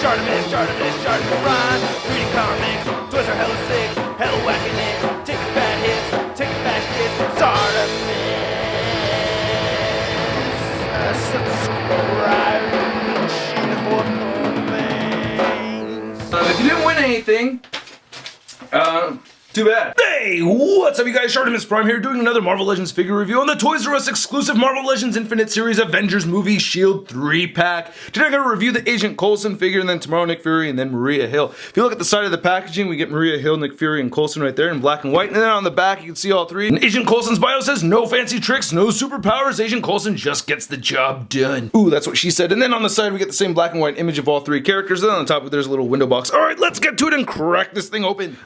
ShartimusPrime. Reading comics, toys are hella sick, hella whacking it. Taking bad hits, taking back hits. Subscribe. If you didn't win anything, too bad. Hey, what's up you guys? ShartimusPrime here doing another Marvel Legends figure review on the Toys R Us exclusive Marvel Legends Infinite Series Avengers movie Shield 3-pack. Today I'm going to review the Agent Coulson figure, and then tomorrow Nick Fury, and then Maria Hill. If you look at the side of the packaging, we get Maria Hill, Nick Fury, and Coulson right there in black and white, and then on the back you can see all three. And Agent Coulson's bio says, no fancy tricks, no superpowers, Agent Coulson just gets the job done. Ooh, that's what she said. And then on the side we get the same black and white image of all three characters, and then on the top there's a little window box. Alright, let's get to it and crack this thing open.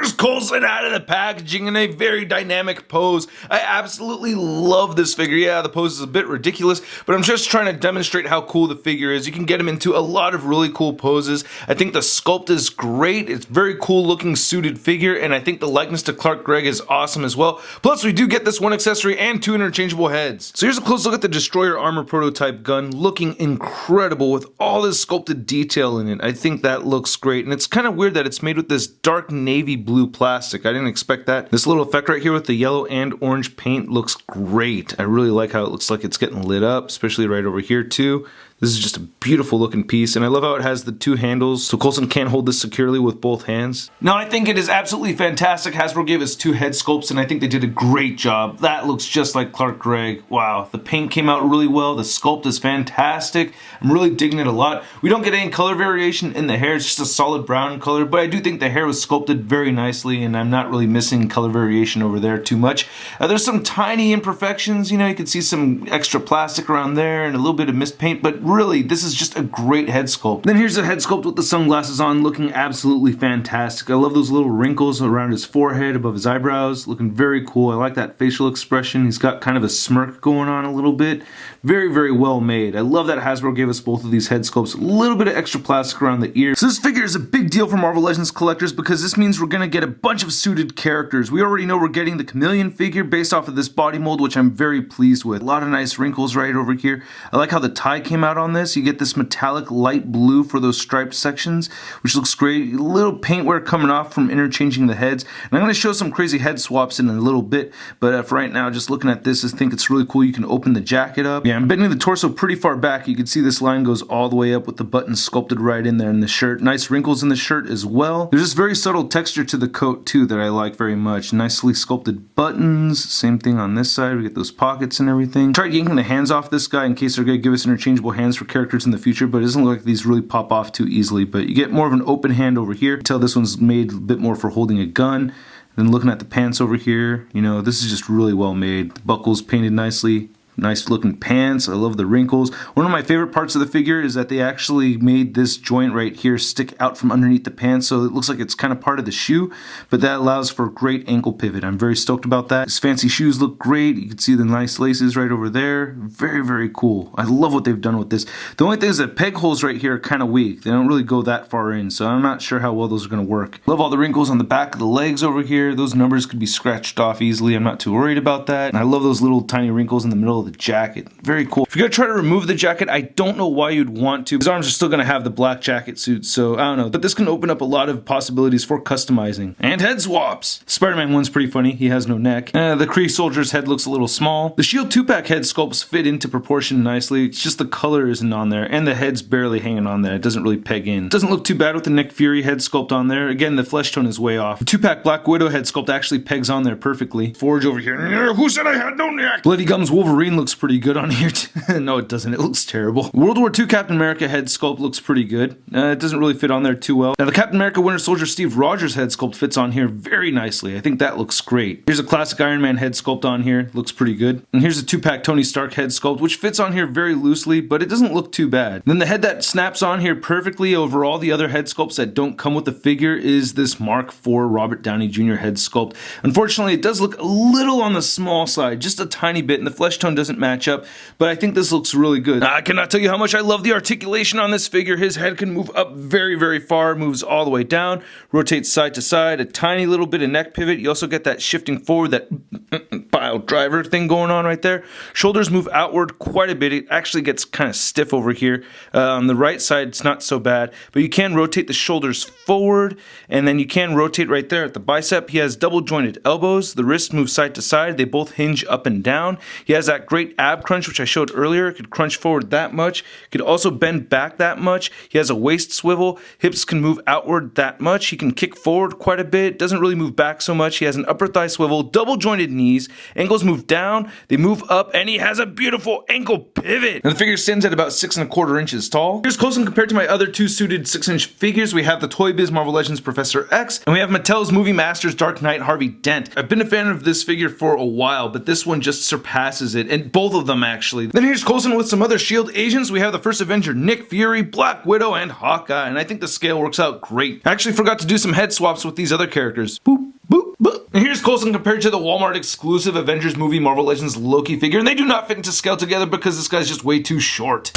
There's Coulson out of the packaging in a very dynamic pose. I absolutely love this figure. Yeah, the pose is a bit ridiculous, but I'm just trying to demonstrate how cool the figure is. You can get him into a lot of really cool poses. I think the sculpt is great. It's very cool looking suited figure, and I think the likeness to Clark Gregg is awesome as well. Plus, we do get this one accessory and two interchangeable heads. So here's a close look at the Destroyer armor prototype gun, looking incredible with all this sculpted detail in it. I think that looks great, and it's kind of weird that it's made with this dark navy blue plastic. I didn't expect that. This little effect right here with the yellow and orange paint looks great. I really like how it looks like it's getting lit up, especially right over here too. This is just a beautiful looking piece, and I love how it has the two handles, so Coulson can't hold this securely with both hands. Now, I think it is absolutely fantastic. Hasbro gave us two head sculpts, and I think they did a great job. That looks just like Clark Gregg. Wow, the paint came out really well. The sculpt is fantastic. I'm really digging it a lot. We don't get any color variation in the hair. It's just a solid brown color, but I do think the hair was sculpted very nicely, and I'm not really missing color variation over there too much. There's some tiny imperfections. You know, you can see some extra plastic around there and a little bit of mist paint, but really, this is just a great head sculpt. Then here's a head sculpt with the sunglasses on, looking absolutely fantastic. I love those little wrinkles around his forehead, above his eyebrows, looking very cool. I like that facial expression. He's got kind of a smirk going on a little bit. Very, very well made. I love that Hasbro gave us both of these head sculpts. A little bit of extra plastic around the ear. So this figure is a big deal for Marvel Legends collectors because this means we're going to get a bunch of suited characters. We already know we're getting the Chameleon figure based off of this body mold, which I'm very pleased with. A lot of nice wrinkles right over here. I like how the tie came out on this. You get this metallic light blue for those striped sections, which looks great. A little paint wear coming off from interchanging the heads. And I'm going to show some crazy head swaps in a little bit, but for right now, just looking at this, I think it's really cool. You can open the jacket up. Yeah, I'm bending the torso pretty far back. You can see this line goes all the way up with the buttons sculpted right in there in the shirt. Nice wrinkles in the shirt as well. There's this very subtle texture to the coat too that I like very much. Nicely sculpted buttons. Same thing on this side. We get those pockets and everything. Tried yanking the hands off this guy in case they're going to give us interchangeable hands for characters in the future, but it doesn't look like these really pop off too easily. But you get more of an open hand over here. Tell this one's made a bit more for holding a gun. Then looking at the pants over here, you know, this is just really well made. The buckles painted nicely. Nice looking pants. I love the wrinkles. One of my favorite parts of the figure is that they actually made this joint right here stick out from underneath the pants, so it looks like it's kind of part of the shoe, but that allows for a great ankle pivot. I'm very stoked about that. His fancy shoes look great. You can see the nice laces right over there. Very, very cool. I love what they've done with this. The only thing is that peg holes right here are kind of weak. They don't really go that far in, so I'm not sure how well those are going to work. Love all the wrinkles on the back of the legs over here. Those numbers could be scratched off easily. I'm not too worried about that. And I love those little tiny wrinkles in the middle of the jacket. Very cool. If you're going to try to remove the jacket, I don't know why you'd want to. His arms are still going to have the black jacket suit, so I don't know. But this can open up a lot of possibilities for customizing. And head swaps! Spider-Man one's pretty funny. He has no neck. The Kree soldier's head looks a little small. The Shield 2-pack head sculpts fit into proportion nicely. It's just the color isn't on there, and the head's barely hanging on there. It doesn't really peg in. It doesn't look too bad with the Nick Fury head sculpt on there. Again, the flesh tone is way off. The 2-pack Black Widow head sculpt actually pegs on there perfectly. Forge over here. Who said I had no neck? Bloody Gums Wolverine looks pretty good on here too. No, it doesn't. It looks terrible. World War II Captain America head sculpt looks pretty good. It doesn't really fit on there too well. Now, the Captain America Winter Soldier Steve Rogers head sculpt fits on here very nicely. I think that looks great. Here's a classic Iron Man head sculpt on here. Looks pretty good. And here's a 2-pack Tony Stark head sculpt, which fits on here very loosely, but it doesn't look too bad. Then the head that snaps on here perfectly over all the other head sculpts that don't come with the figure is this Mark IV Robert Downey Jr. head sculpt. Unfortunately, it does look a little on the small side, just a tiny bit, and the flesh tone doesn't match up, but I think this looks really good. I cannot tell you how much I love the articulation on this figure. His head can move up very, very far, moves all the way down, rotates side to side, a tiny little bit of neck pivot. You also get that shifting forward, that pile driver thing going on right there. Shoulders move outward quite a bit. It actually gets kind of stiff over here. On the right side, it's not so bad, but you can rotate the shoulders forward, and then you can rotate right there at the bicep. He has double jointed elbows. The wrists move side to side. They both hinge up and down. He has that great ab crunch, which I showed earlier. It could crunch forward that much. Could also bend back that much. He has a waist swivel. Hips can move outward that much. He can kick forward quite a bit. Doesn't really move back so much. He has an upper thigh swivel, double jointed knees. Ankles move down. They move up, and he has a beautiful ankle pivot. And the figure stands at about 6¼ inches tall. Here's Coulson compared to my other two suited 6-inch figures. We have the Toy Biz Marvel Legends Professor X, and we have Mattel's Movie Masters Dark Knight Harvey Dent. I've been a fan of this figure for a while, but this one just surpasses it, and both of them actually. Then here's Coulson with some other S.H.I.E.L.D. agents. We have the first Avenger, Nick Fury, Black Widow, and Hawkeye, and I think the scale works out great. I actually forgot to do some head swaps with these other characters. Boop, boop, boop. And here's Coulson compared to the Walmart exclusive Avengers movie Marvel Legends Loki figure, and they do not fit into scale together because this guy's just way too short.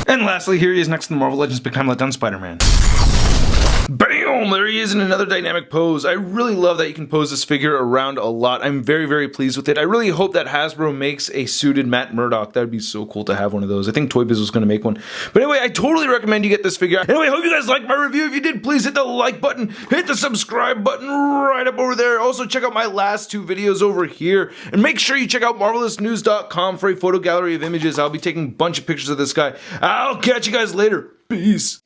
And lastly, here he is next to the Marvel Legends Big Time Letdown Spider-Man. Bam! There he is in another dynamic pose. I really love that you can pose this figure around a lot. I'm very, very pleased with it. I really hope that Hasbro makes a suited Matt Murdock. That would be so cool to have one of those. I think Toy Biz was going to make one. But anyway, I totally recommend you get this figure. Anyway, I hope you guys liked my review. If you did, please hit the like button. Hit the subscribe button right up over there. Also, check out my last two videos over here. And make sure you check out MarvelousNews.com for a photo gallery of images. I'll be taking a bunch of pictures of this guy. I'll catch you guys later. Peace.